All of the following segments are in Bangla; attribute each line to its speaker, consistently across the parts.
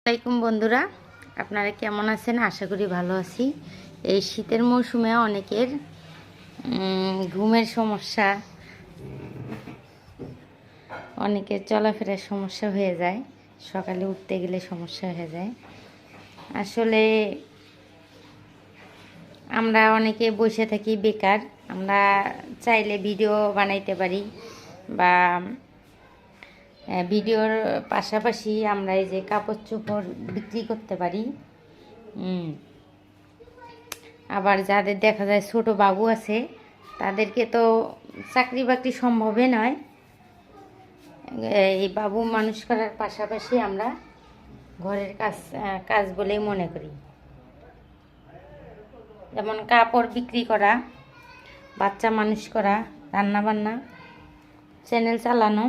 Speaker 1: আসসালামাইকুম বন্ধুরা, আপনারা কেমন আছেন? আশা করি ভালো আছি। এই শীতের মৌসুমে অনেকের ঘুমের সমস্যা, অনেকের চলাফেরার সমস্যা হয়ে যায়, সকালে উঠতে গেলে সমস্যা হয়ে যায়। আসলে আমরা অনেকে বসে থাকি বেকার, আমরা চাইলে ভিডিও বানাইতে পারি বা ভিডিওর পাশাপাশি আমরা এই যে কাপড় চোপড় বিক্রি করতে পারি। আবার যাদের দেখা যায় ছোট বাবু আছে, তাদেরকে তো চাকরি বাকরি সম্ভবই নয়। এই বাবু মানুষ করার পাশাপাশি আমরা ঘরের কাজ বলেই মনে করি, যেমন কাপড় বিক্রি করা, বাচ্চা মানুষ করা, রান্নাবান্না, চ্যানেল চালানো।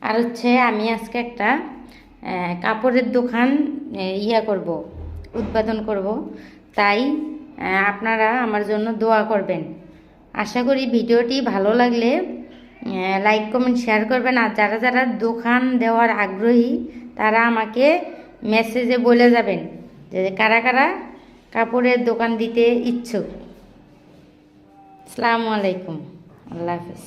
Speaker 1: আর হচ্ছে আমি আজকে একটা কাপড়ের দোকান উদ্বোধন করব, তাই আপনারা আমার জন্য দোয়া করবেন। আশা করি ভিডিওটি ভালো লাগলে লাইক কমেন্ট শেয়ার করবেন। আর যারা যারা দোকান দেওয়ার আগ্রহী তারা আমাকে মেসেজে বলে যাবেন যে কারা কারা কাপড়ের দোকান দিতে ইচ্ছুক। আসসালামু আলাইকুম, আল্লাহ হাফেজ।